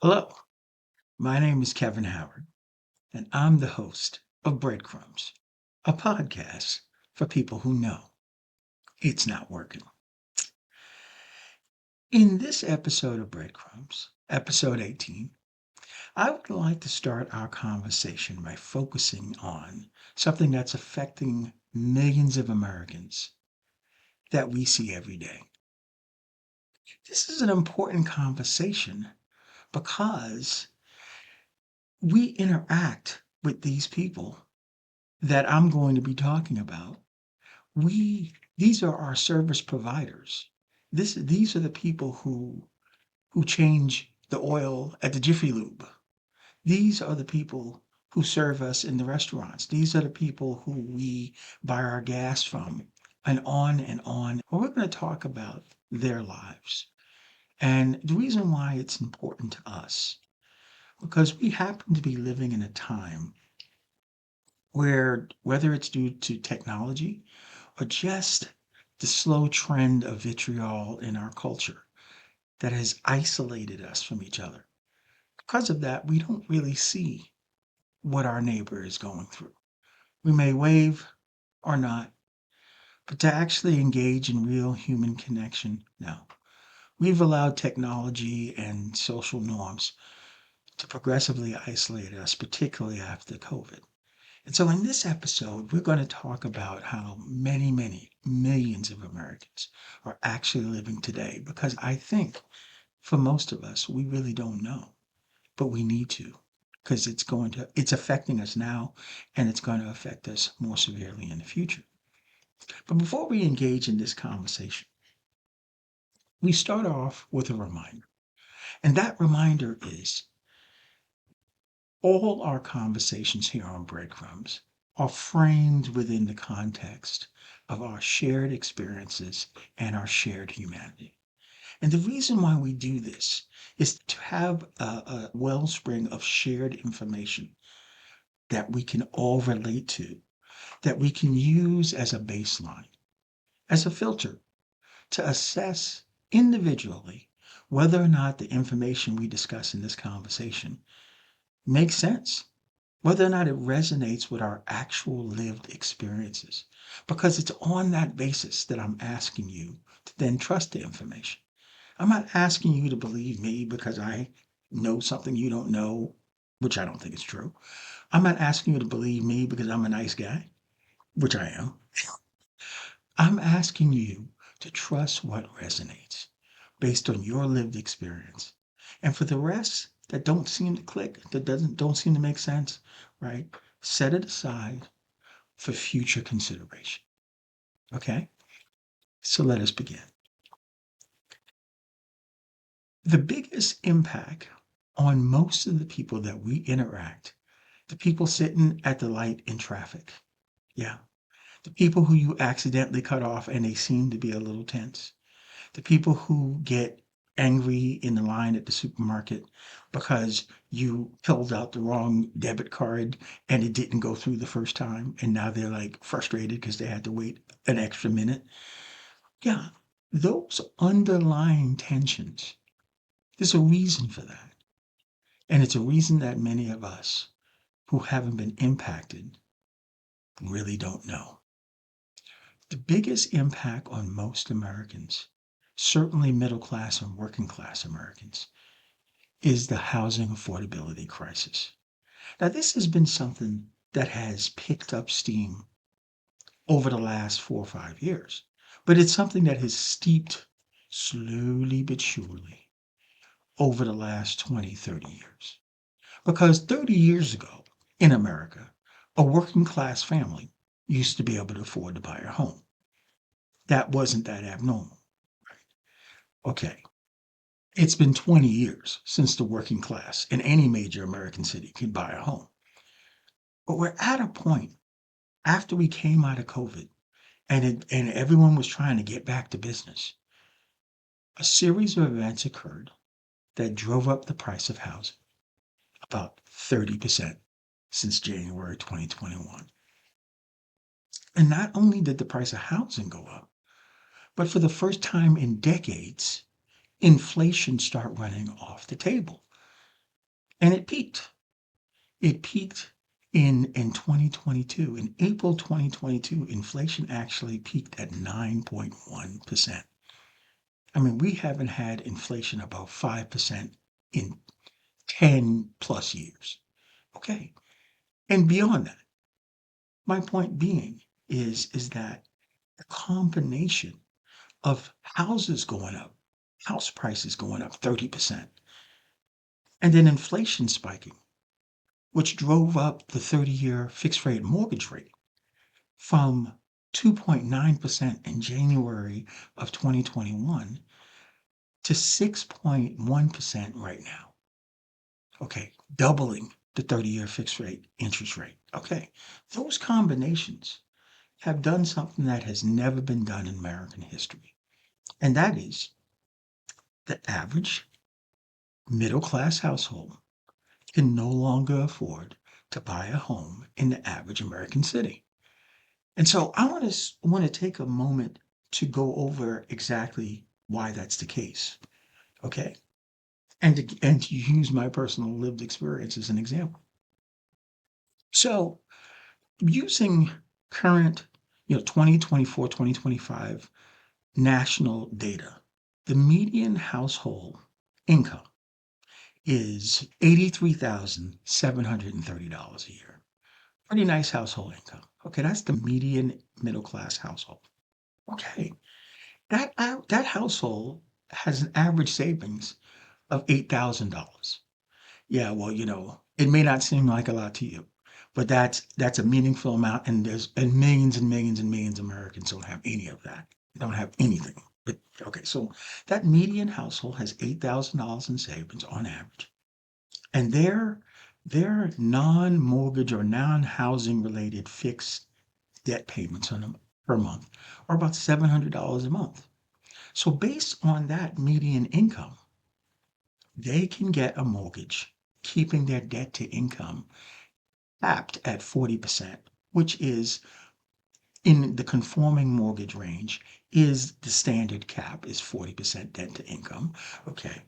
Hello, my name is Kevin Howard, and I'm the host of Breadcrumbs, a podcast for people who know it's not working. In this episode of Breadcrumbs, episode 18, I would like to start our conversation by focusing on something that's affecting millions of Americans that we see every day. This is an important conversation because we interact with these people that I'm going to be talking about. These are our service providers. These are the people who change the oil at the Jiffy Lube. These are the people who serve us in the restaurants. These are the people who we buy our gas from, and on and on. Well, we're going to talk about their lives. And the reason why it's important to us, because we happen to be living in a time where, whether it's due to technology or just the slow trend of vitriol in our culture that has isolated us from each other. Because of that, we don't really see what our neighbor is going through. We may wave or not, but to actually engage in real human connection, no. We've allowed technology and social norms to progressively isolate us, particularly after COVID. And so in this episode, we're going to talk about how many, many millions of Americans are actually living today, because I think for most of us, we really don't know, but we need to, because it's affecting us now, and it's going to affect us more severely in the future. But before we engage in this conversation, we start off with a reminder. And that reminder is all our conversations here on Breadcrumbs are framed within the context of our shared experiences and our shared humanity. And the reason why we do this is to have a wellspring of shared information that we can all relate to, that we can use as a baseline, as a filter to assess individually whether or not the information we discuss in this conversation makes sense, whether or not it resonates with our actual lived experiences. Because it's on that basis that I'm asking you to then trust the information. I'm not asking you to believe me because I know something you don't know, which I don't think is true. I'm not asking you to believe me because I'm a nice guy, which I am. I'm asking you to trust what resonates based on your lived experience. And for the rest that don't seem to click, that don't seem to make sense, right? Set it aside for future consideration. Okay? So let us begin. The biggest impact on most of the people that we interact, the people sitting at the light in traffic, yeah, the people who you accidentally cut off and they seem to be a little tense, the people who get angry in the line at the supermarket because you filled out the wrong debit card and it didn't go through the first time, and now they're like frustrated because they had to wait an extra minute. Yeah, those underlying tensions, there's a reason for that. And it's a reason that many of us who haven't been impacted really don't know. The biggest impact on most Americans, certainly middle class and working class Americans, is the housing affordability crisis. Now, this has been something that has picked up steam over the last 4 or 5 years, but it's something that has steeped slowly but surely over the last 20, 30 years. Because 30 years ago in America, a working class family used to be able to afford to buy a home. That wasn't that abnormal. Okay, it's been 20 years since the working class in any major American city could buy a home. But we're at a point after we came out of COVID, and everyone was trying to get back to business. A series of events occurred that drove up the price of housing about 30% since January 2021. And not only did the price of housing go up, but for the first time in decades, inflation start running off the table. And it peaked. It peaked in 2022. In April 2022, inflation actually peaked at 9.1%. I mean, we haven't had inflation above 5% in 10 plus years. Okay. And beyond that, my point being is that the combination of houses going up, house prices going up 30%, and then inflation spiking, which drove up the 30-year fixed rate mortgage rate from 2.9% in January of 2021 to 6.1% right now. Okay, doubling the 30-year fixed rate interest rate. Okay, those combinations have done something that has never been done in American history, and that is the average middle class household can no longer afford to buy a home in the average American city. And so I want to take a moment to go over exactly why that's the case. Okay. And to use my personal lived experience as an example. So using current, 2024, 2025 national data, the median household income is $83,730 a year. Pretty nice household income. Okay, that's the median middle class household. Okay, that household has an average savings of $8,000. Yeah, well, it may not seem like a lot to you, but that's a meaningful amount, and millions and millions and millions of Americans don't have any of that. They don't have anything. But okay, so that median household has $8,000 in savings on average, and their non-mortgage or non-housing related fixed debt payments on them per month are about $700 a month. So based on that median income, they can get a mortgage, keeping their debt to income capped at 40%, which is in the conforming mortgage range, is the standard cap is 40% debt to income. Okay.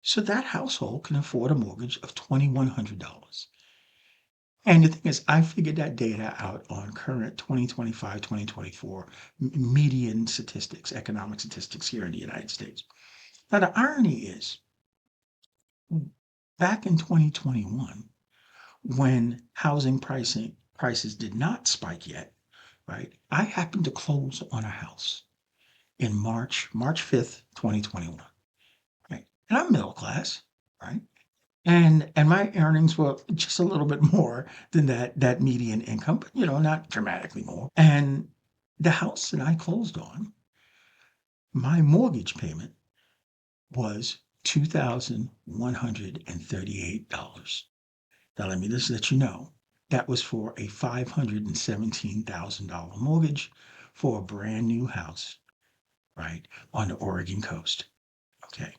So that household can afford a mortgage of $2,100. And the thing is, I figured that data out on current 2025, 2024 median statistics, economic statistics here in the United States. Now, the irony is, back in 2021, when housing prices did not spike yet, right? I happened to close on a house in March 5th, 2021, right? And I'm middle class, right? And my earnings were just a little bit more than that median income, but not dramatically more. And the house that I closed on, my mortgage payment was $2,138. Now let me just let you know that was for a $517,000 mortgage for a brand new house, right, on the Oregon coast. Okay.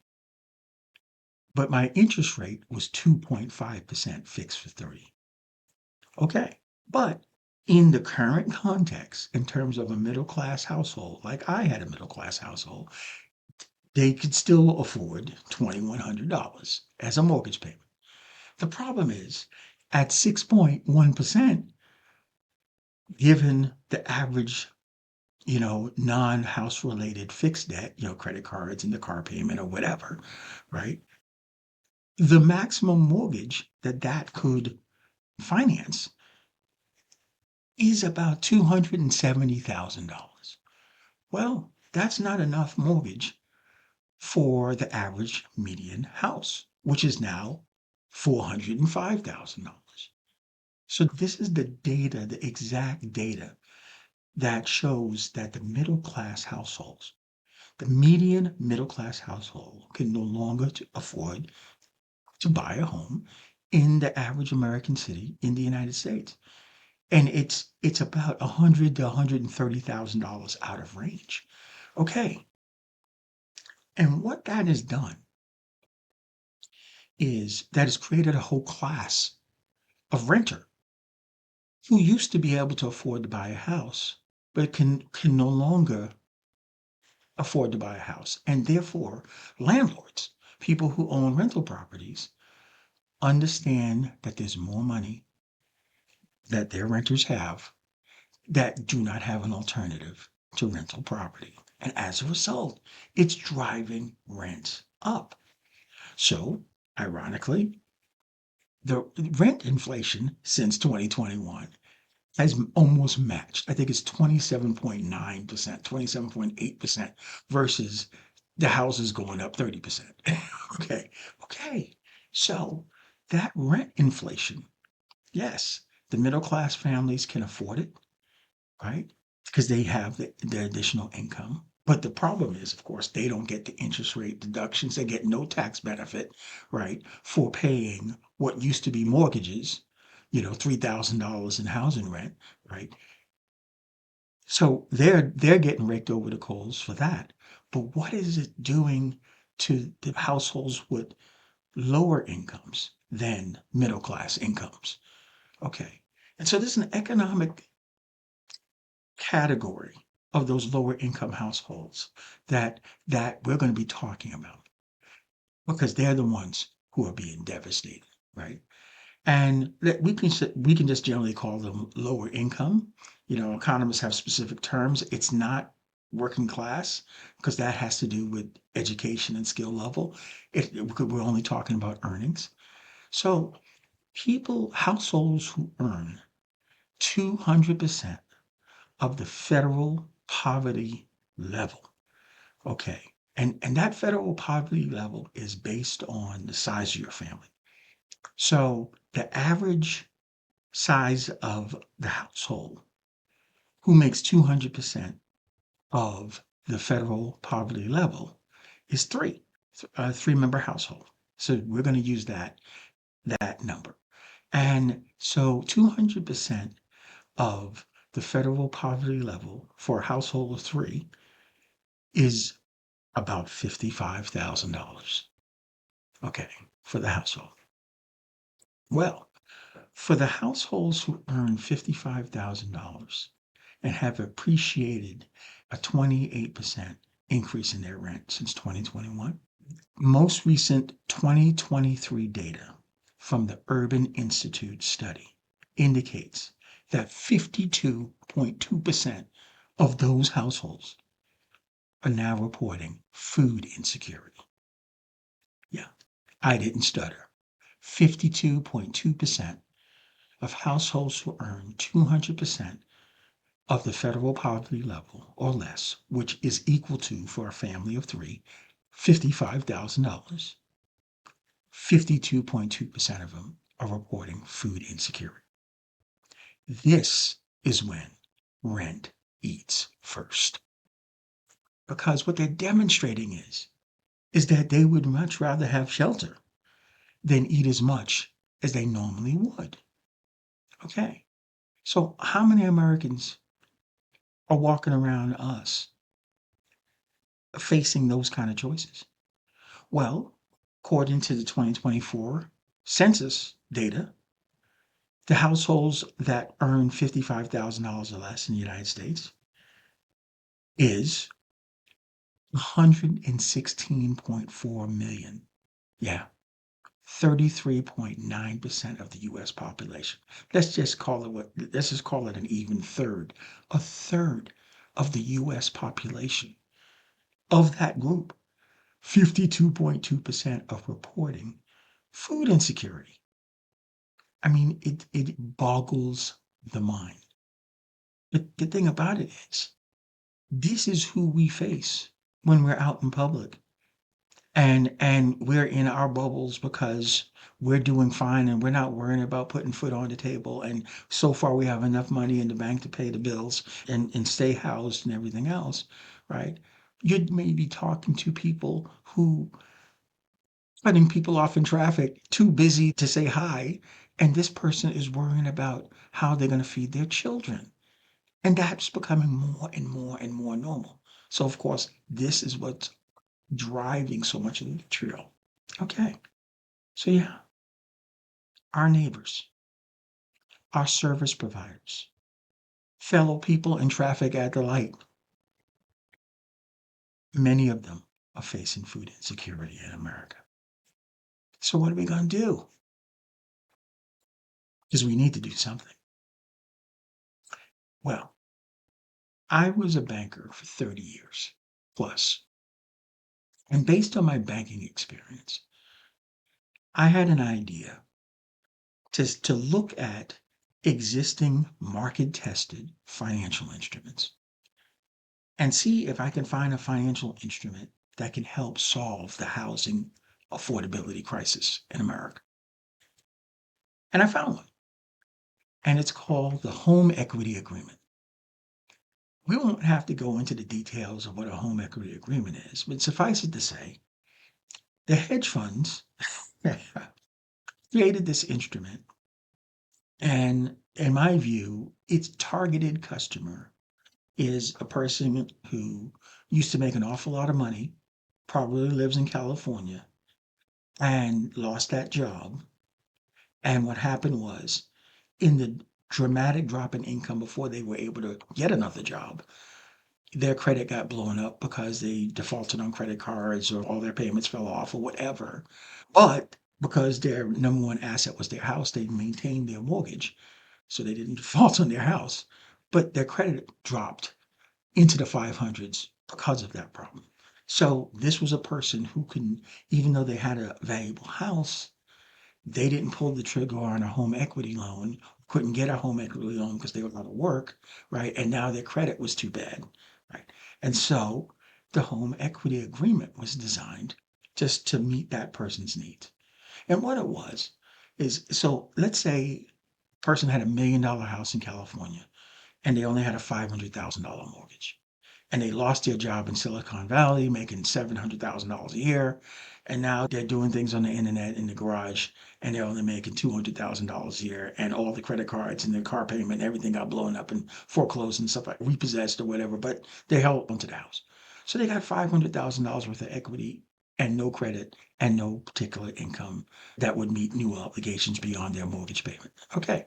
But my interest rate was 2.5% fixed for 30. Okay. But in the current context, in terms of a middle class household, like I had a middle class household, they could still afford $2,100 as a mortgage payment. The problem is at 6.1%, given the average, non-house related fixed debt, credit cards and the car payment or whatever, right? The maximum mortgage that could finance is about $270,000. Well, that's not enough mortgage for the average median house, which is now $405,000. So this is the data, the exact data that shows that the middle class households, the median middle class household can no longer afford to buy a home in the average American city in the United States. And it's about $100 to $130,000 out of range. Okay. And what that has done is that has created a whole class of renter who used to be able to afford to buy a house, but can no longer afford to buy a house. And therefore, landlords, people who own rental properties, understand that there's more money that their renters have that do not have an alternative to rental property. And as a result, it's driving rents up. So, ironically, the rent inflation since 2021 has almost matched. I think it's 27.9%, 27.8% versus the houses going up 30%. Okay. Okay. So that rent inflation, yes, the middle class families can afford it, right? Because they have the additional income. But the problem is, of course, they don't get the interest rate deductions. They get no tax benefit, right, for paying what used to be mortgages, $3,000 in housing rent, right? So they're getting raked over the coals for that. But what is it doing to the households with lower incomes than middle class incomes? Okay. And so there's an economic category of those lower income households that we're going to be talking about because they're the ones who are being devastated, right? And that we can just generally call them lower income. Economists have specific terms. It's not working class because that has to do with education and skill level. We're only talking about earnings. So households who earn 200% of the federal poverty level. Okay. And that federal poverty level is based on the size of your family. So the average size of the household who makes 200% of the federal poverty level is three, a three-member household. So we're going to use that number. And so 200% of the federal poverty level for a household of three is about $55,000. Okay, for the household. Well, for the households who earn $55,000 and have appreciated a 28% increase in their rent since 2021, most recent 2023 data from the Urban Institute study indicates that 52.2% of those households are now reporting food insecurity. Yeah, I didn't stutter. 52.2% of households who earn 200% of the federal poverty level or less, which is equal to, for a family of three, $55,000, 52.2% of them are reporting food insecurity. This is when rent eats first. Because what they're demonstrating is that they would much rather have shelter than eat as much as they normally would. Okay. So how many Americans are walking around us facing those kind of choices? Well, according to the 2024 census data, the households that earn $55,000 or less in the United States is 116.4 million. Yeah, 33.9% of the US population. Let's just call it an even third. A third of the US population of that group, 52.2% of reporting food insecurity. I mean, it boggles the mind. But the thing about it is, this is who we face when we're out in public and we're in our bubbles because we're doing fine and we're not worrying about putting food on the table. And so far, we have enough money in the bank to pay the bills and stay housed and everything else, right? You may be talking to people who cutting people off in traffic, too busy to say hi, and this person is worrying about how they're going to feed their children. And that's becoming more and more and more normal. So, of course, this is what's driving so much of the vitriol. Okay. So, yeah, our neighbors, our service providers, fellow people in traffic at the light, many of them are facing food insecurity in America. So, what are we going to do? because we need to do something. Well, I was a banker for 30 years plus, and based on my banking experience, I had an idea to look at existing market tested financial instruments and see if I can find a financial instrument that can help solve the housing affordability crisis in America. And I found one, and it's called the Home Equity Agreement. We won't have to go into the details of what a home equity agreement is, but suffice it to say, the hedge funds created this instrument, and in my view, its targeted customer is a person who used to make an awful lot of money, probably lives in California, and lost that job. And what happened was, in the dramatic drop in income before they were able to get another job, their credit got blown up because they defaulted on credit cards or all their payments fell off or whatever. But because their number one asset was their house, they maintained their mortgage. So they didn't default on their house. But their credit dropped into the 500s because of that problem. So this was a person who can, even though they had a valuable house, they didn't pull the trigger on a home equity loan, couldn't get a home equity loan because they were out of work, right? And now their credit was too bad, right? And so the home equity agreement was designed just to meet that person's needs. And what it was is, so let's say a person had $1 million house in California and they only had a $500,000 mortgage, and they lost their job in Silicon Valley, making $700,000 a year. And now they're doing things on the internet in the garage, and they're only making $200,000 a year. And all the credit cards and their car payment, and everything got blown up and foreclosed and stuff like repossessed or whatever. But they held onto the house. So they got $500,000 worth of equity and no credit and no particular income that would meet new obligations beyond their mortgage payment. Okay.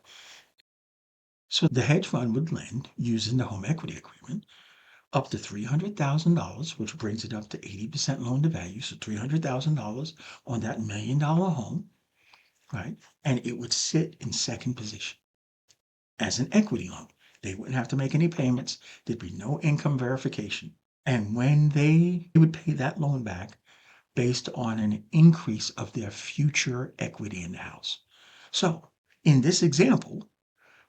So the hedge fund would lend using the home equity agreement up to $300,000, which brings it up to 80% loan to value. So $300,000 on that $1 million home, right? And it would sit in second position as an equity loan. They wouldn't have to make any payments. There'd be no income verification. And when they would pay that loan back based on an increase of their future equity in the house. So in this example,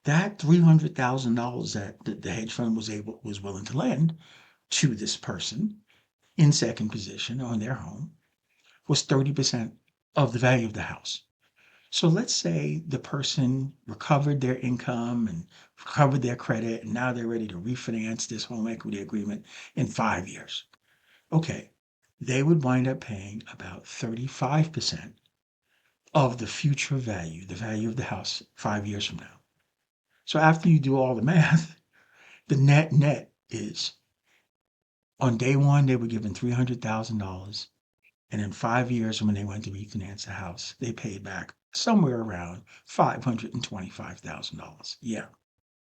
that $300,000 that the hedge fund was willing to lend to this person in second position on their home was 30% of the value of the house. So let's say the person recovered their income and recovered their credit, and now they're ready to refinance this home equity agreement in 5 years. Okay, they would wind up paying about 35% of the future value, the value of the house 5 years from now. So after you do all the math, the net is on day one, they were given $300,000. And in 5 years, when they went to refinance the house, they paid back somewhere around $525,000. Yeah,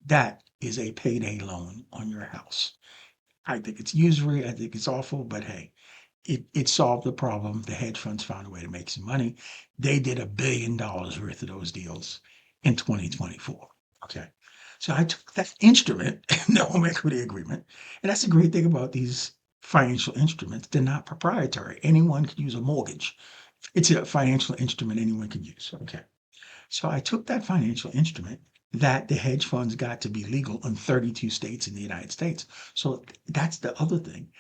that is a payday loan on your house. I think it's usury. I think it's awful, but hey, it solved the problem. The hedge funds found a way to make some money. They did $1 billion worth of those deals in 2024. Okay. So I took that instrument, the home equity agreement, and that's the great thing about these financial instruments. They're not proprietary. Anyone can use a mortgage. It's a financial instrument anyone can use. Okay. So I took that financial instrument that the hedge funds got to be legal in 32 states in the United States. So that's the other thing.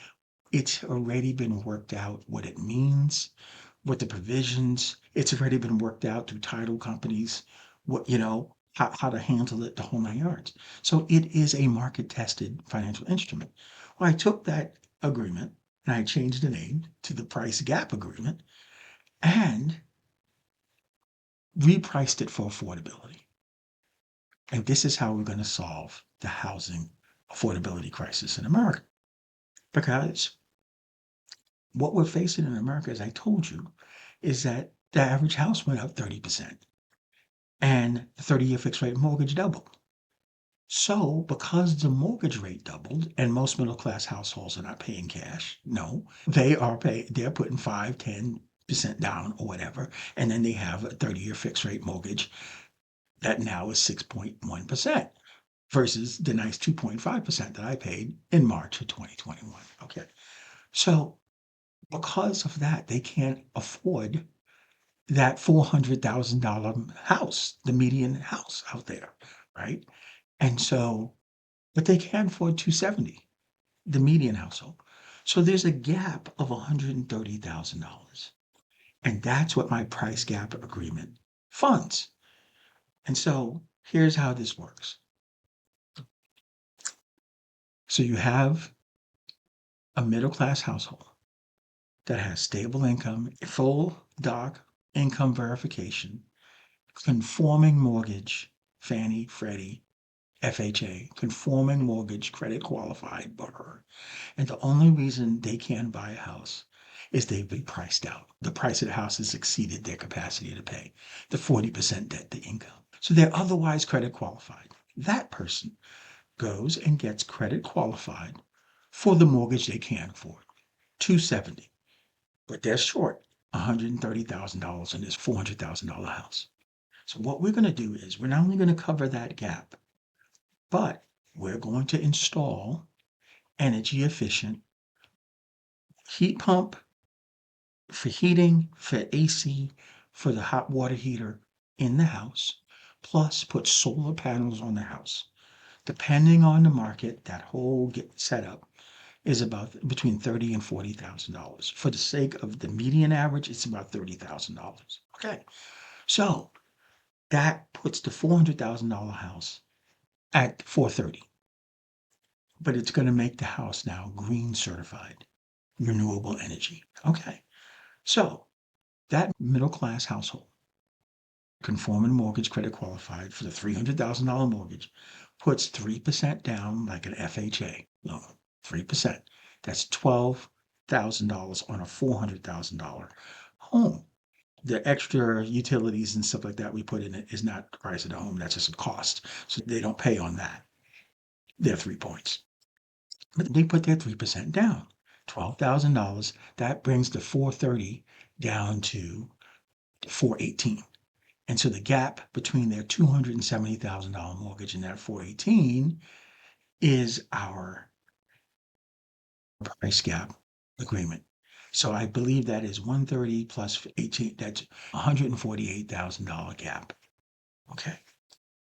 It's already been worked out what it means, what the provisions, it's already been worked out through title companies, what, how to handle it, the whole 9 yards. So it is a market tested financial instrument. Well, I took that agreement and I changed the name to the price gap agreement and repriced it for affordability. And this is how we're going to solve the housing affordability crisis in America. Because what we're facing in America, as I told you, is that the average house went up 30% and the 30-year fixed rate mortgage doubled. So, because the mortgage rate doubled and most middle class households are not paying cash, no, they're putting 5, 10% down or whatever, and then they have a 30-year fixed rate mortgage. That now is 6.1% versus the nice 2.5% that I paid in March of 2021. Okay. So because of that, they can't afford that $400,000 house, the median house out there, right? And so, but they can afford 270, the median household. So there's a gap of $130,000. And that's what my price gap agreement funds. And so here's how this works. So you have a middle class household that has stable income, full doc income verification, conforming mortgage, Fannie, Freddie, FHA, conforming mortgage, credit qualified borrower. And the only reason they can buy a house is they've been priced out. The price of the house has exceeded their capacity to pay the 40% debt to income. So they're otherwise credit qualified. That person goes and gets credit qualified for the mortgage they can afford, 270, but they're short $130,000 in this $400,000 house. So what we're going to do is we're not only going to cover that gap, but we're going to install energy efficient heat pump for heating, for AC, for the hot water heater in the house, plus put solar panels on the house. Depending on the market, that whole setup is about between $30,000 and $40,000. For the sake of the median average, it's about $30,000. Okay, so that puts the $400,000 house at 430, but it's going to make the house now green certified, renewable energy. Okay, so that middle class household, conforming mortgage credit qualified for the $300,000 mortgage, puts 3% down like an FHA loan, 3%. That's $12,000 on a $400,000 home. The extra utilities and stuff like that we put in it is not the price of the home. That's just a cost. So they don't pay on that. They're 3 points. But they put their 3% down, $12,000. That brings the 430 down to 418. And so the gap between their $270,000 mortgage and that 418 is our price gap agreement. So I believe that is 130 plus 18, that's $148,000 gap. Okay.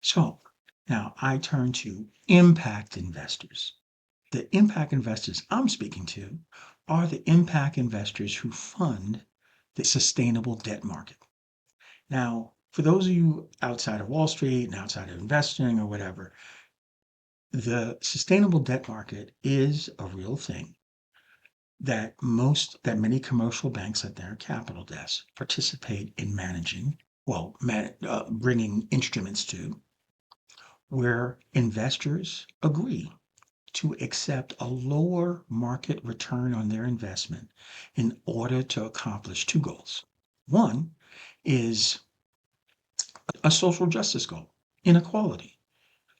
So now I turn to impact investors. The impact investors I'm speaking to are the impact investors who fund the sustainable debt market. Now, for those of you outside of Wall Street and outside of investing or whatever, the sustainable debt market is a real thing that many commercial banks at their capital desks participate in managing, well, bringing instruments to, where investors agree to accept a lower market return on their investment in order to accomplish two goals. One is a social justice goal, inequality.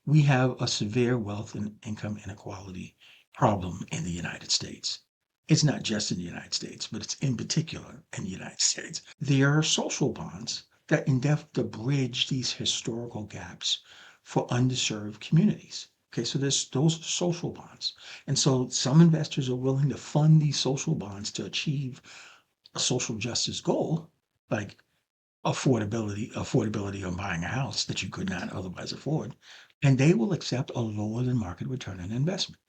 We have a severe wealth and income inequality problem in the United States. It's not just in the United States, but it's in particular in the United States. There are social bonds that endeavor to bridge these historical gaps for underserved communities. Okay, so there's those social bonds. And so some investors are willing to fund these social bonds to achieve a social justice goal, like affordability on buying a house that you could not otherwise afford, and they will accept a lower than market return on investment.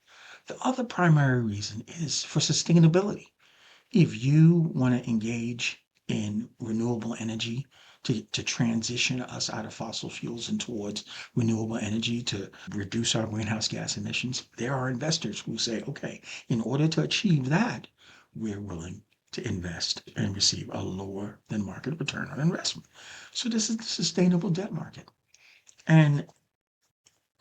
The other primary reason is for sustainability. If you want to engage in renewable energy to transition us out of fossil fuels and towards renewable energy to reduce our greenhouse gas emissions, there are investors who say, okay, in order to achieve that, we're willing to invest and receive a lower than market return on investment. So this is the sustainable debt market. And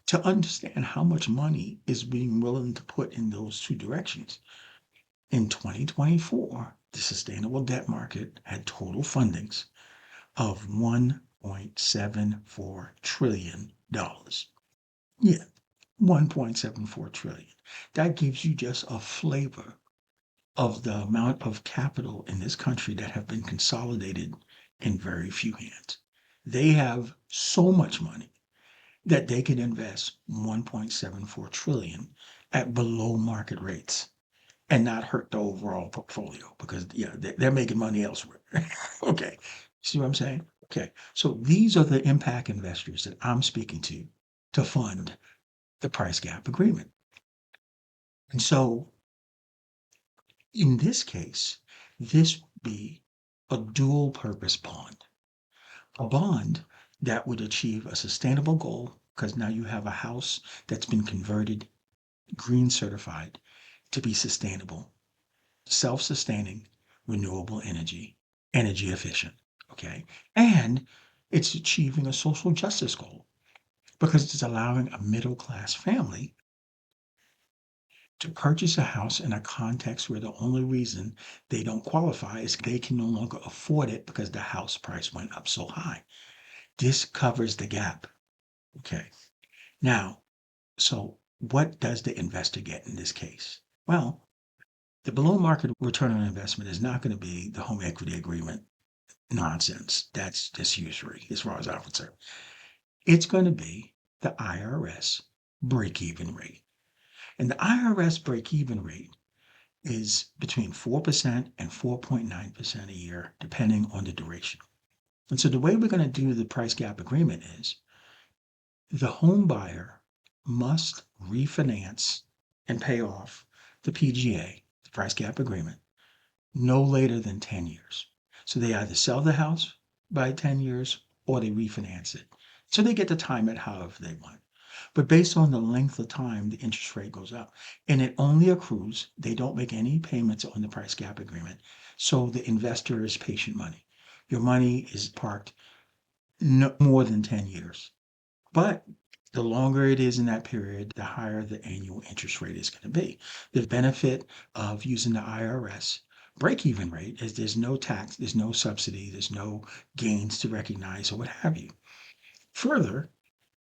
to understand how much money is being willing to put in those two directions, in 2024, the sustainable debt market had total fundings of $1.74 trillion. Yeah, 1.74 trillion. That gives you just a flavor of the amount of capital in this country that have been consolidated in very few hands. They have so much money that they can invest 1.74 trillion at below market rates and not hurt the overall portfolio because yeah, they're making money elsewhere. Okay. See what I'm saying? Okay. So these are the impact investors that I'm speaking to fund the price gap agreement. And so in this case, this would be a dual purpose bond, a bond that would achieve a sustainable goal because now you have a house that's been converted green certified to be sustainable, self-sustaining, renewable energy, energy efficient. Okay. And it's achieving a social justice goal because it's allowing a middle class family to purchase a house in a context where the only reason they don't qualify is they can no longer afford it because the house price went up so high. This covers the gap. Okay. Now, so what does the investor get in this case? Well, the below market return on investment is not going to be the home equity agreement nonsense. That's just usury as far as I'm concerned. It's going to be the IRS break even rate. And the IRS break even rate is between 4% and 4.9% a year, depending on the duration. And so the way we're going to do the price gap agreement is the home buyer must refinance and pay off the PGA, the price gap agreement, no later than 10 years. So they either sell the house by 10 years or they refinance it. So they get to time it however they want. But based on the length of time, the interest rate goes up. And it only accrues, they don't make any payments on the price gap agreement. So the investor is patient money. Your money is parked no more than 10 years. But the longer it is in that period, the higher the annual interest rate is going to be. The benefit of using the IRS break even rate is there's no tax, there's no subsidy, there's no gains to recognize or what have you. Further,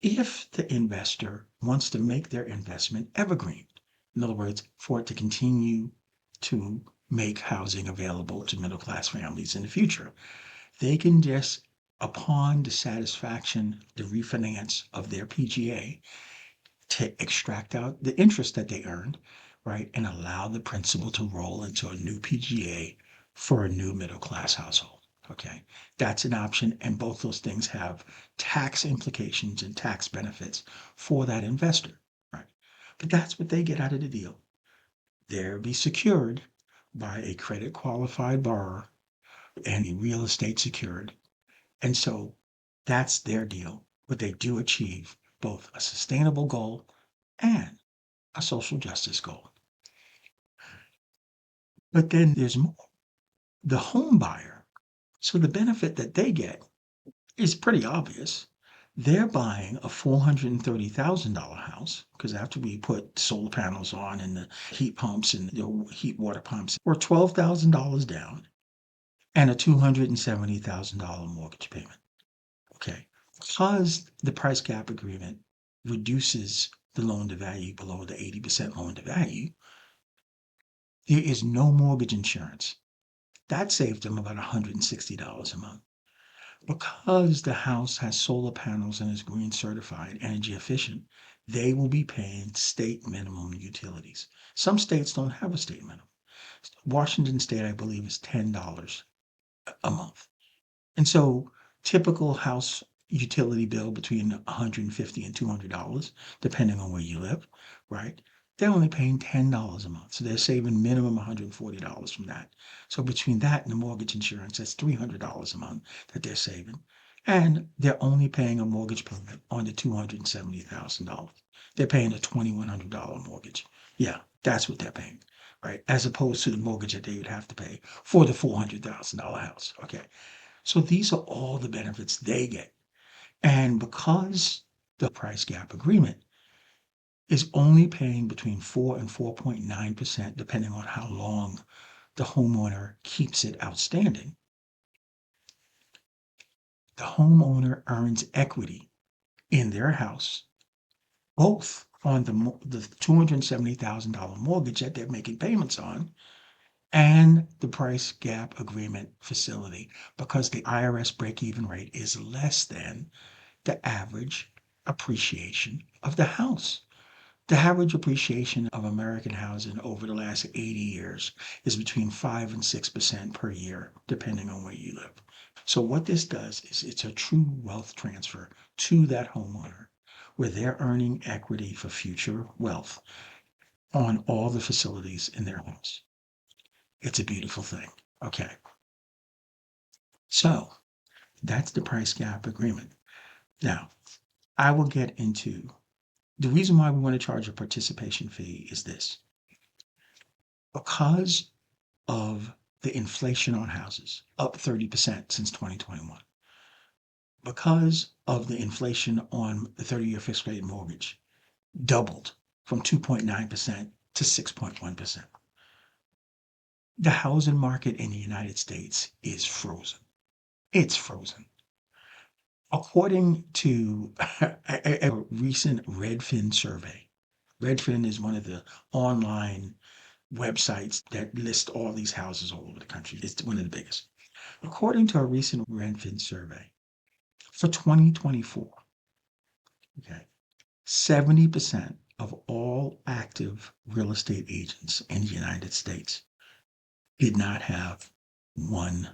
if the investor wants to make their investment evergreen, in other words, for it to continue to make housing available to middle class families in the future, they can just, upon the satisfaction, the refinance of their PGA, to extract out the interest that they earned, right, and allow the principal to roll into a new PGA for a new middle class household. Okay, that's an option, and both those things have tax implications and tax benefits for that investor, right? But that's what they get out of the deal. They'll be secured by a credit qualified borrower and a real estate secured. And so that's their deal. But they do achieve both a sustainable goal and a social justice goal. But then there's more. The home buyer, so the benefit that they get is pretty obvious. They're buying a $430,000 house because after we put solar panels on and the heat pumps and the heat water pumps, we're $12,000 down and a $270,000 mortgage payment. Okay. Because the price gap agreement reduces the loan to value below the 80% loan to value, there is no mortgage insurance. That saved them about $160 a month. Because the house has solar panels and is green certified, energy efficient, they will be paying state minimum utilities. Some states don't have a state minimum. Washington State, I believe, is $10 a month. And so typical house utility bill between 150 and $200, depending on where you live, right? They're only paying $10 a month. So they're saving minimum $140 from that. So between that and the mortgage insurance, that's $300 a month that they're saving. And they're only paying a mortgage payment on the $270,000. They're paying a $2,100 mortgage. Yeah, that's what they're paying, right? As opposed to the mortgage that they would have to pay for the $400,000 house. Okay. So these are all the benefits they get. And because the price gap agreement is only paying between 4 and 4.9%, depending on how long the homeowner keeps it outstanding, the homeowner earns equity in their house, both on the $270,000 mortgage that they're making payments on, and the price gap agreement facility because the IRS break even rate is less than the average appreciation of the house. The average appreciation of American housing over the last 80 years is between 5 and 6% per year, depending on where you live. So, what this does is it's a true wealth transfer to that homeowner where they're earning equity for future wealth on all the facilities in their house. It's a beautiful thing. Okay. So, that's the price gap agreement. Now, I will get into the reason why we want to charge a participation fee is this because of the inflation on houses, up 30% since 2021, because of the inflation on the 30-year fixed rate mortgage, doubled from 2.9% to 6.1%. The housing market in the United States is frozen. It's frozen. According to a recent Redfin survey, Redfin is one of the online websites that list all these houses all over the country. It's one of the biggest. According to a recent Redfin survey for 2024, okay, 70% of all active real estate agents in the United States did not have one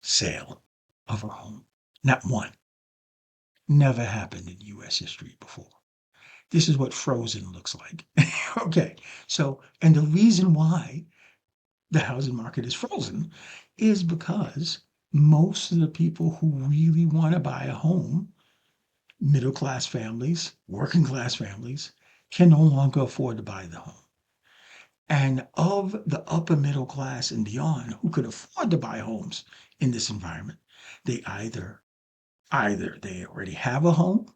sale of a home. Not one. Never happened in US history before. This is what frozen looks like. Okay. So, and the reason why the housing market is frozen is because most of the people who really want to buy a home, middle class families, working class families, can no longer afford to buy the home. And of the upper middle class and beyond who could afford to buy homes in this environment, they either they already have a home,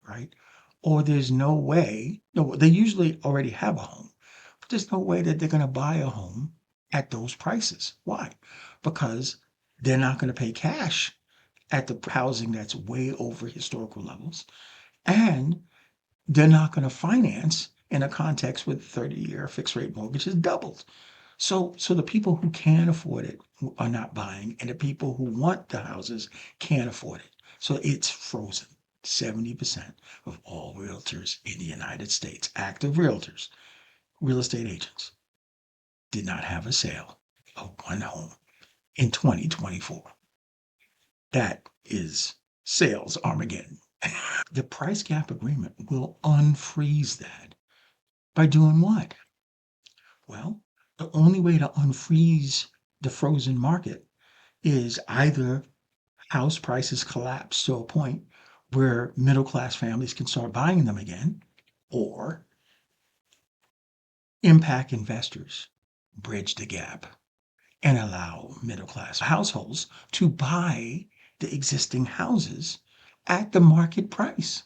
right? Or there's no way, no, they usually already have a home, but there's no way that they're going to buy a home at those prices. Why? Because they're not going to pay cash at the housing that's way over historical levels. And they're not going to finance in a context with 30-year fixed rate mortgages doubled. So the people who can afford it are not buying, and the people who want the houses can't afford it. So it's frozen. 70% of all realtors in the United States, active realtors, real estate agents, did not have a sale of one home in 2024. That is sales Armageddon. The price gap agreement will unfreeze that by doing what? Well, the only way to unfreeze the frozen market is either house prices collapse to a point where middle class families can start buying them again, or impact investors bridge the gap and allow middle class households to buy the existing houses at the market price,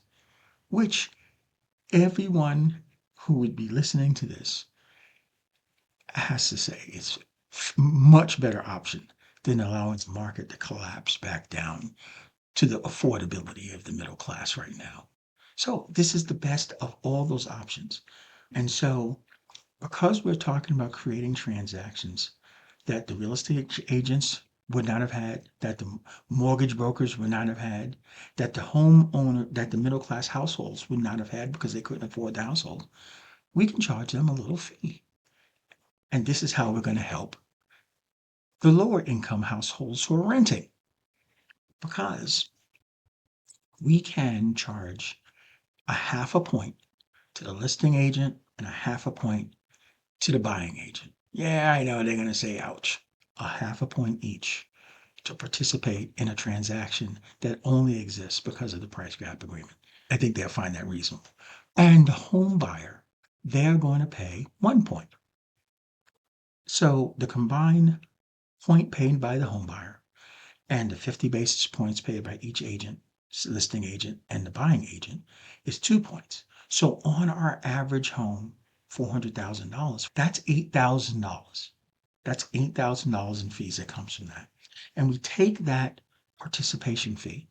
which everyone who would be listening to this has to say it's much better option than allowing the market to collapse back down to the affordability of the middle class right now. So this is the best of all those options. And so because we're talking about creating transactions that the real estate agents would not have had, that the mortgage brokers would not have had, that the homeowner, that the middle class households would not have had because they couldn't afford the household, we can charge them a little fee. And this is how we're going to help the lower income households who are renting because we can charge a half a point to the listing agent and a half a point to the buying agent. Yeah, I know they're going to say, ouch, a half a point each to participate in a transaction that only exists because of the price gap agreement. I think they'll find that reasonable. And the home buyer, they're going to pay 1 point. So the combined point paid by the home buyer and the 50 basis points paid by each agent, listing agent, and the buying agent is 2 points. So on our average home, $400,000, that's $8,000. That's $8,000 in fees that comes from that. And we take that participation fee.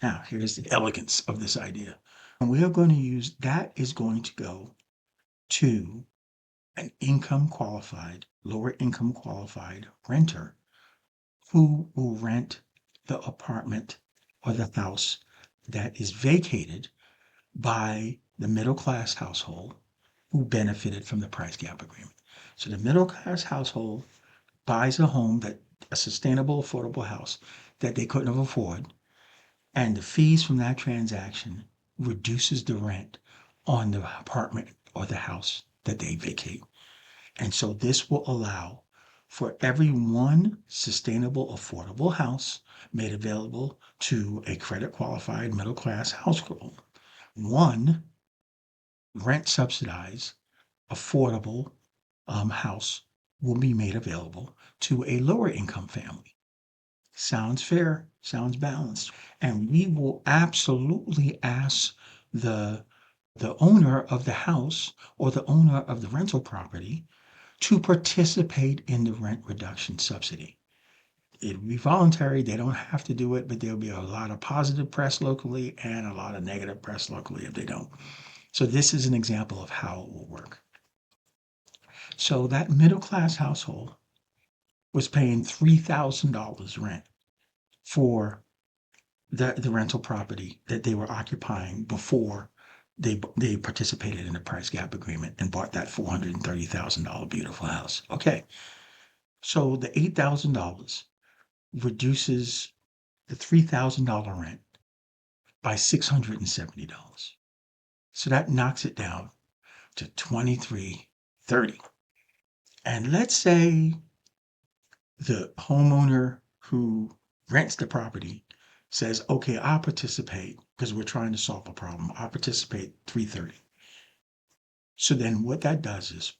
Now, here's the elegance of this idea. And we are going to use that is going to go to an income qualified lower income qualified renter who will rent the apartment or the house that is vacated by the middle class household who benefited from the price gap agreement. So the middle class household buys a home that a sustainable, affordable house that they couldn't have afford, and the fees from that transaction reduces the rent on the apartment or the house that they vacate. And so this will allow for every one sustainable, affordable house made available to a credit qualified middle class household, one rent subsidized, affordable house will be made available to a lower income family. Sounds fair, sounds balanced. And we will absolutely ask the the owner of the house or the owner of the rental property to participate in the rent reduction subsidy. It will be voluntary. They don't have to do it, but there'll be a lot of positive press locally and a lot of negative press locally if they don't. So this is an example of how it will work. So that middle class household was paying $3,000 rent for the rental property that they were occupying before they participated in the price gap agreement and bought that $430,000 beautiful house. Okay, so the $8,000 reduces the $3,000 rent by $670. So that knocks it down to 2330. And let's say the homeowner who rents the property says, okay, I'll participate because we're trying to solve a problem. I'll participate 330. So then what that does is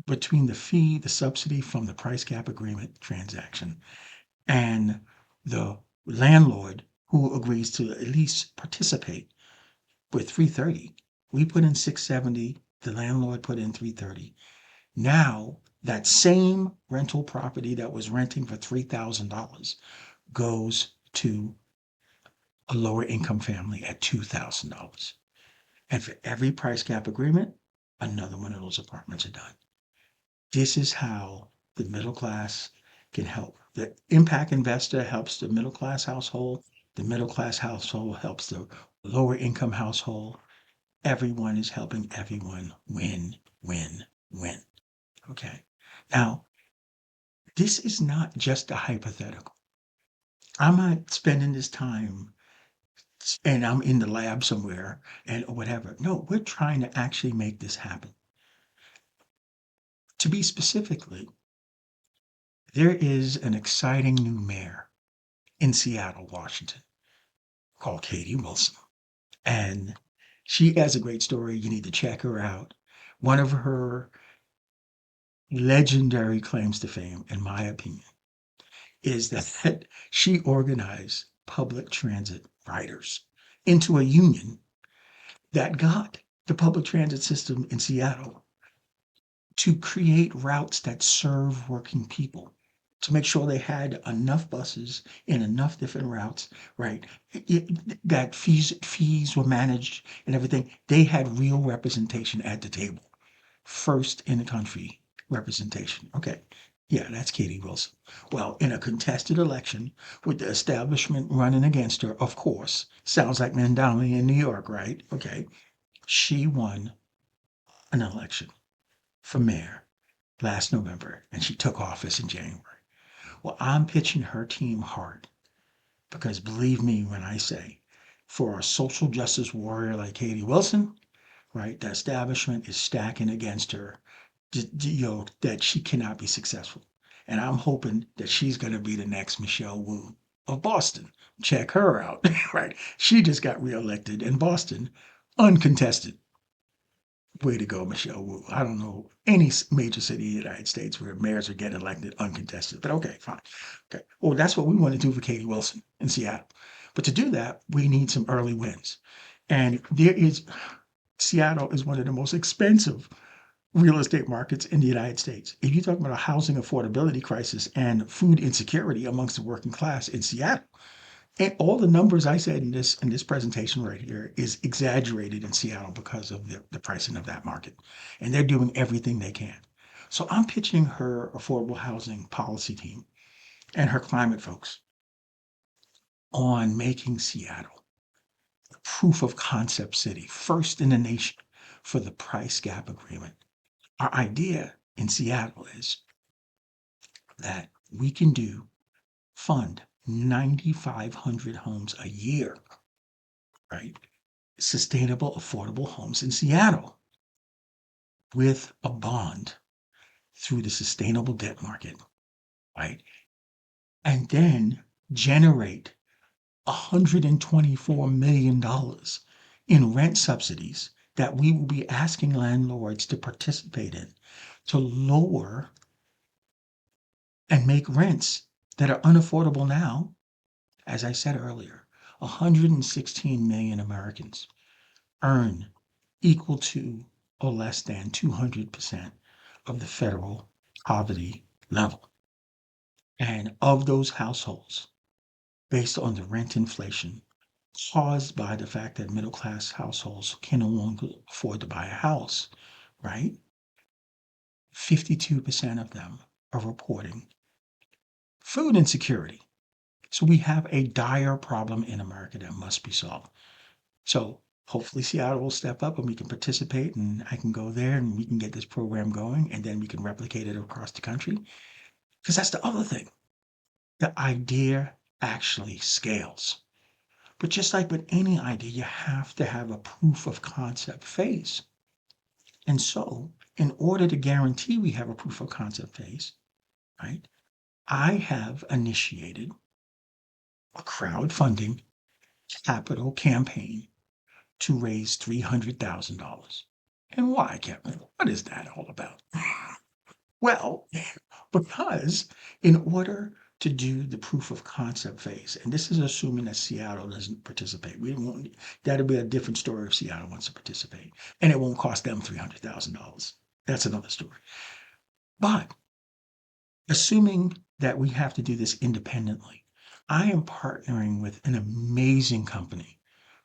between the fee, the subsidy from the price cap agreement transaction and the landlord who agrees to at least participate with 330, we put in 670, the landlord put in 330. Now that same rental property that was renting for $3,000 goes to a lower income family at $2,000. And for every price cap agreement, another one of those apartments are done. This is how the middle class can help. The impact investor helps the middle class household. The middle class household helps the lower income household. Everyone is helping everyone win, win, win. Okay. Now, this is not just a hypothetical. I'm not spending this time and I'm in the lab somewhere and whatever. No, we're trying to actually make this happen. To be specifically, there is an exciting new mayor in Seattle, Washington, called Katie Wilson. And she has a great story. You need to check her out. One of her legendary claims to fame, in my opinion, is that she organized public transit riders into a union that got the public transit system in Seattle to create routes that serve working people, to make sure they had enough buses in enough different routes, right? That fees were managed and everything. They had real representation at the table. First in the country representation. Okay. Yeah, that's Katie Wilson. Well, in a contested election with the establishment running against her, of course, sounds like Mandela in New York, right? Okay. She won an election for mayor last November and she took office in January. Well, I'm pitching her team hard because believe me when I say, for a social justice warrior like Katie Wilson, right, the establishment is stacking against her, that she cannot be successful. And I'm hoping that she's going to be the next Michelle Wu of Boston. Check her out, right? She just got reelected in Boston, uncontested. Way to go, Michelle Wu. I don't know any major city in the United States where mayors are getting elected uncontested, but okay, fine. Okay. Well, that's what we want to do for Katie Wilson in Seattle. But to do that, we need some early wins. And Seattle is one of the most expensive real estate markets in the United States. If you talk about a housing affordability crisis and food insecurity amongst the working class in Seattle, and all the numbers I said in this presentation right here is exaggerated in Seattle because of the pricing of that market. And they're doing everything they can. So I'm pitching her affordable housing policy team and her climate folks on making Seattle a proof of concept city, first in the nation for the price gap agreement. Our idea in Seattle is that we can fund 9,500 homes a year, right? Sustainable, affordable homes in Seattle with a bond through the sustainable debt market, right? And then generate $124 million in rent subsidies that we will be asking landlords to participate in to lower and make rents that are unaffordable now. As I said earlier, 116 million Americans earn equal to or less than 200% of the federal poverty level. And of those households, based on the rent inflation caused by the fact that middle class households can no longer afford to buy a house, right? 52% of them are reporting food insecurity. So we have a dire problem in America that must be solved. So hopefully Seattle will step up and we can participate and I can go there and we can get this program going and then we can replicate it across the country. Because that's the other thing. The idea actually scales. But just like with any idea, you have to have a proof of concept phase. And so, in order to guarantee we have a proof of concept phase, right, I have initiated a crowdfunding capital campaign to raise $300,000. And why, Kevin? What is that all about? Well, because in order to do the proof of concept phase, and this is assuming that Seattle doesn't participate. We won't, that'll be a different story if Seattle wants to participate. And it won't cost them $300,000. That's another story. But assuming that we have to do this independently, I am partnering with an amazing company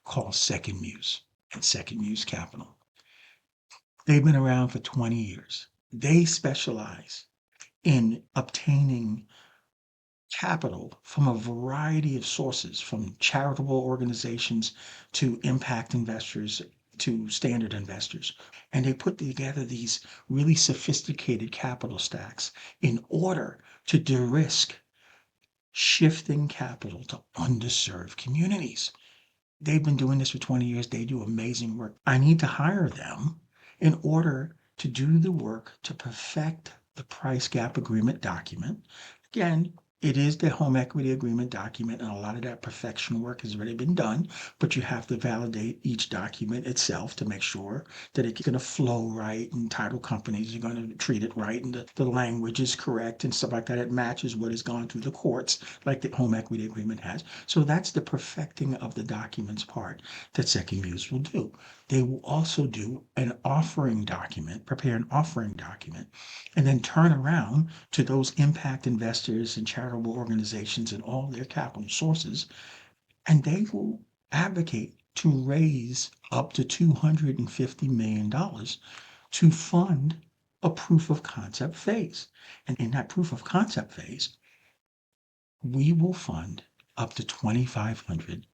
called Second Muse and Second Muse Capital. They've been around for 20 years. They specialize in obtaining capital from a variety of sources, from charitable organizations to impact investors to standard investors. And they put together these really sophisticated capital stacks in order to de-risk shifting capital to underserved communities. They've been doing this for 20 years. They do amazing work. I need to hire them in order to do the work to perfect the price gap agreement document. Again, it is the home equity agreement document, and a lot of that perfection work has already been done, but you have to validate each document itself to make sure that it's going to flow right and title companies are going to treat it right and the language is correct and stuff like that. It matches what has gone through the courts like the home equity agreement has. So that's the perfecting of the documents part that Second Muse will do. They will also do an offering document, prepare an offering document, and then turn around to those impact investors and charitable organizations and all their capital sources, and they will advocate to raise up to $250 million to fund a proof of concept phase. And in that proof of concept phase, we will fund up to 2,500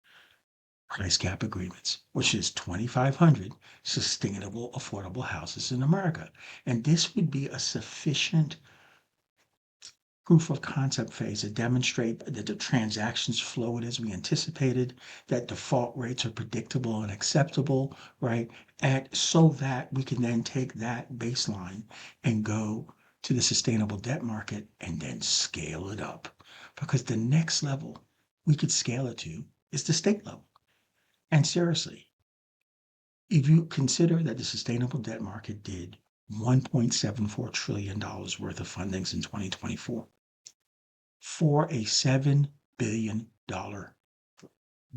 price gap agreements, which is 2,500 sustainable, affordable houses in America. And this would be a sufficient proof of concept phase to demonstrate that the transactions flowed as we anticipated, that default rates are predictable and acceptable, right? And so that we can then take that baseline and go to the sustainable debt market and then scale it up. Because the next level we could scale it to is the state level. And seriously, if you consider that the sustainable debt market did $1.74 trillion worth of fundings in 2024 for a $7 billion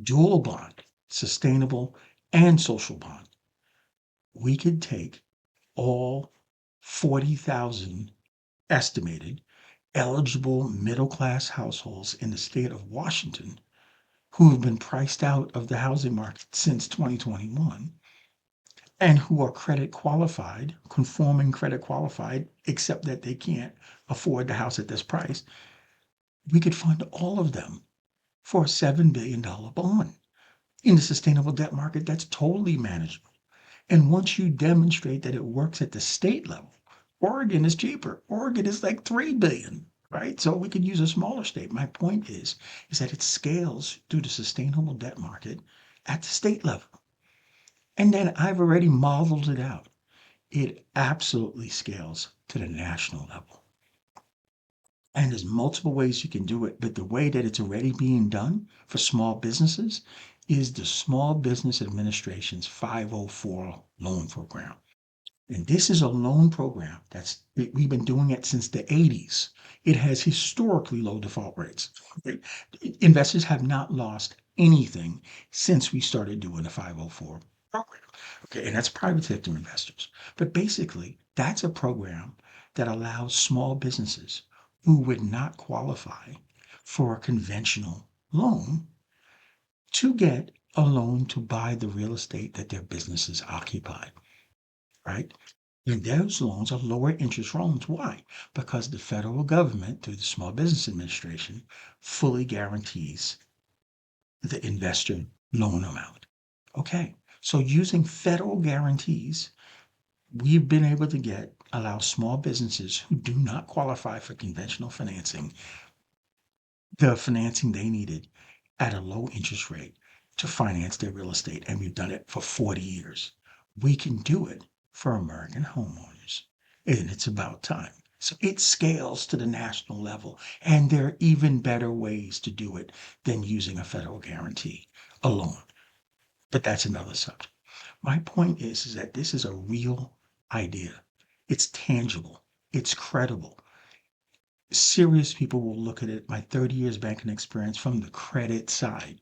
dual bond, sustainable and social bond, we could take all 40,000 estimated eligible middle class households in the state of Washington who have been priced out of the housing market since 2021 and who are credit qualified, conforming credit qualified, except that they can't afford the house at this price, we could fund all of them for a $7 billion bond in the sustainable debt market that's totally manageable. And once you demonstrate that it works at the state level, Oregon is cheaper. Oregon is like 3 billion, right? So we could use a smaller state. My point is that it scales through the sustainable debt market at the state level. And then I've already modeled it out. It absolutely scales to the national level. And there's multiple ways you can do it, but the way that it's already being done for small businesses is the Small Business Administration's 504 loan program. And this is a loan program we've been doing it since the 80s. It has historically low default rates. Okay? Investors have not lost anything since we started doing the 504 program. Okay, and that's private sector investors. But basically, that's a program that allows small businesses who would not qualify for a conventional loan to get a loan to buy the real estate that their businesses occupy, right? And those loans are lower interest loans. Why? Because the federal government, through the Small Business Administration, fully guarantees the investor loan amount. Okay, so using federal guarantees, we've been able to allow small businesses who do not qualify for conventional financing the financing they needed at a low interest rate to finance their real estate. And we've done it for 40 years. We can do it for American homeowners. And it's about time. So it scales to the national level. And there are even better ways to do it than using a federal guarantee alone. But that's another subject. My point is that this is a real idea. It's tangible. It's credible. Serious people will look at it, my 30 years banking experience from the credit side.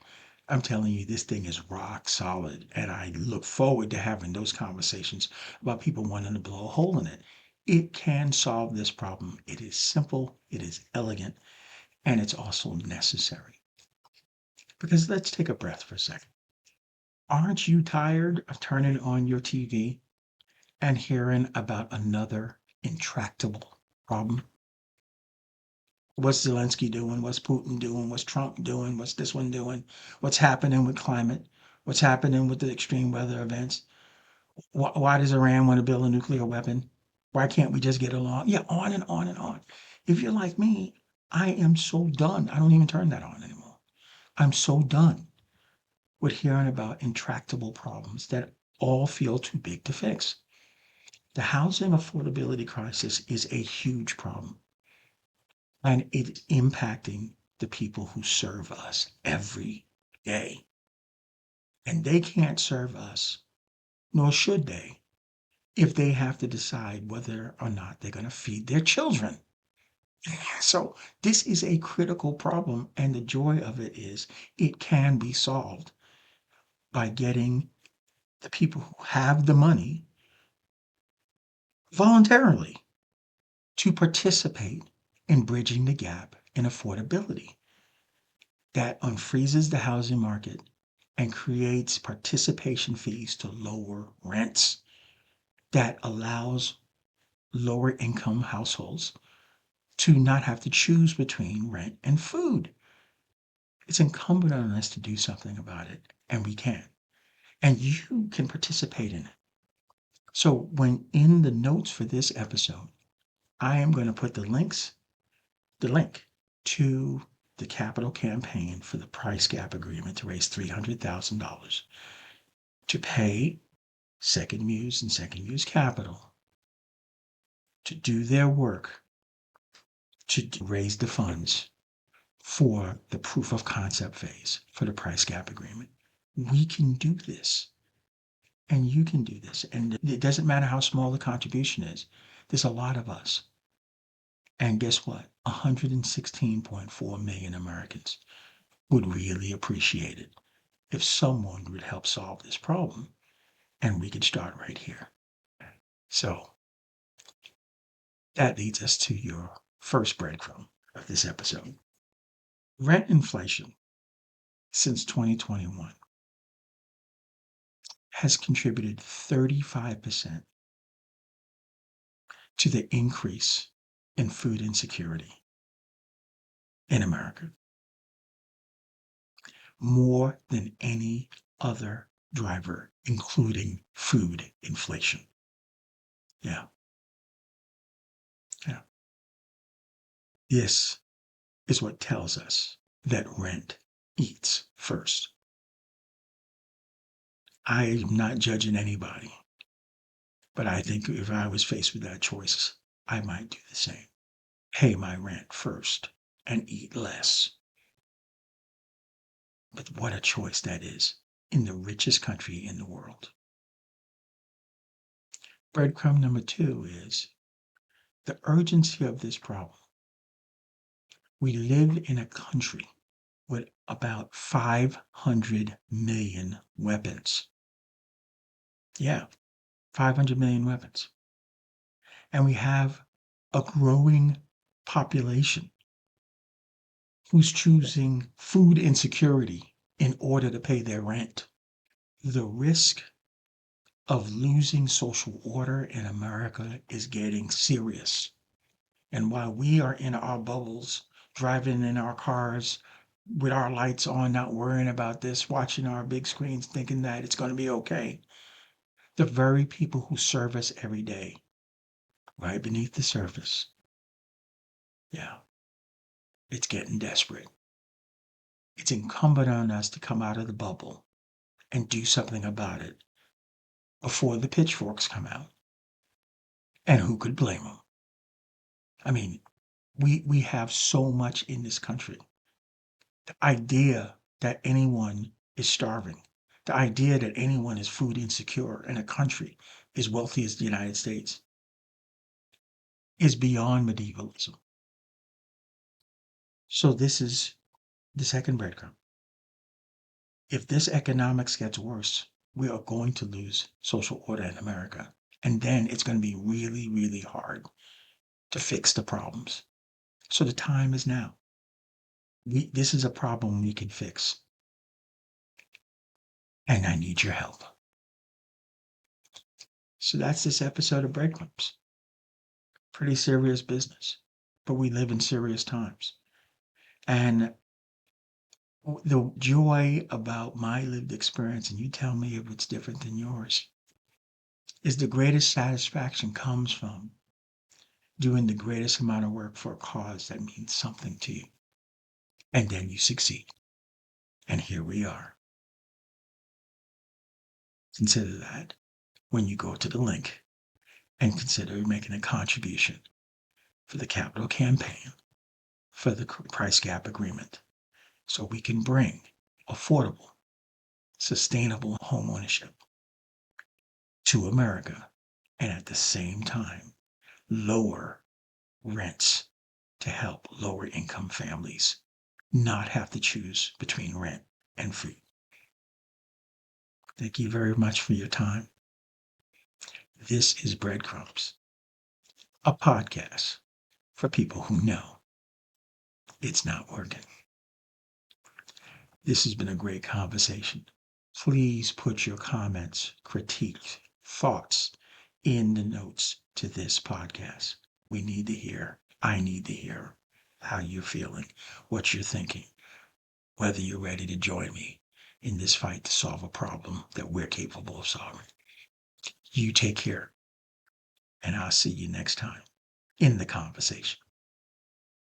I'm telling you, this thing is rock solid. And I look forward to having those conversations about people wanting to blow a hole in it. It can solve this problem. It is simple, it is elegant, and it's also necessary. Because let's take a breath for a second. Aren't you tired of turning on your TV and hearing about another intractable problem? What's Zelensky doing? What's Putin doing? What's Trump doing? What's this one doing? What's happening with climate? What's happening with the extreme weather events? Why does Iran want to build a nuclear weapon? Why can't we just get along? Yeah, on and on and on. If you're like me, I am so done. I don't even turn that on anymore. I'm so done with hearing about intractable problems that all feel too big to fix. The housing affordability crisis is a huge problem, and it's impacting the people who serve us every day. And they can't serve us, nor should they, if they have to decide whether or not they're going to feed their children. So, this is a critical problem. And the joy of it is it can be solved by getting the people who have the money voluntarily to participate in bridging the gap in affordability. That unfreezes the housing market and creates participation fees to lower rents, that allows lower income households to not have to choose between rent and food. It's incumbent on us to do something about it, and we can. And you can participate in it. So, when in the notes for this episode, I am going to put the link to the capital campaign for the price gap agreement to raise $300,000 to pay Second Muse and Second Muse Capital to do their work to raise the funds for the proof of concept phase for the price gap agreement. We can do this, and you can do this. And it doesn't matter how small the contribution is, there's a lot of us. And guess what? 116.4 million Americans would really appreciate it if someone would help solve this problem, and we could start right here. So that leads us to your first breadcrumb of this episode. Rent inflation since 2021 has contributed 35% to the increase in food insecurity in America, more than any other driver, including food inflation. Yeah, yeah. This is what tells us that rent eats first. I'm not judging anybody, but I think if I was faced with that choice, I might do the same. Pay my rent first and eat less. But what a choice that is in the richest country in the world. Breadcrumb number 2 is the urgency of this problem. We live in a country with about 500 million weapons. Yeah, 500 million weapons. And we have a growing population who's choosing food insecurity in order to pay their rent. The risk of losing social order in America is getting serious. And while we are in our bubbles, driving in our cars with our lights on, not worrying about this, watching our big screens, thinking that it's going to be okay, the very people who serve us every day, right beneath the surface, yeah, it's getting desperate. It's incumbent on us to come out of the bubble and do something about it before the pitchforks come out. And who could blame them? I mean, we have so much in this country. The idea that anyone is starving, the idea that anyone is food insecure in a country as wealthy as the United States is beyond medievalism. So this is the second breadcrumb. If this economics gets worse, we are going to lose social order in America. And then it's going to be really, really hard to fix the problems. So the time is now. This is a problem we can fix. And I need your help. So that's this episode of Breadcrumbs. Pretty serious business, but we live in serious times. And the joy about my lived experience, and you tell me if it's different than yours, is the greatest satisfaction comes from doing the greatest amount of work for a cause that means something to you. And then you succeed. And here we are. Consider that when you go to the link and consider making a contribution for the capital campaign for the price gap agreement so we can bring affordable, sustainable homeownership to America and at the same time lower rents to help lower income families not have to choose between rent and food. Thank you very much for your time. This is Breadcrumbs, a podcast for people who know it's not working. This has been a great conversation. Please put your comments, critiques, thoughts in the notes to this podcast. We need to hear, I need to hear how you're feeling, what you're thinking, whether you're ready to join me in this fight to solve a problem that we're capable of solving. You take care, and I'll see you next time in the conversation.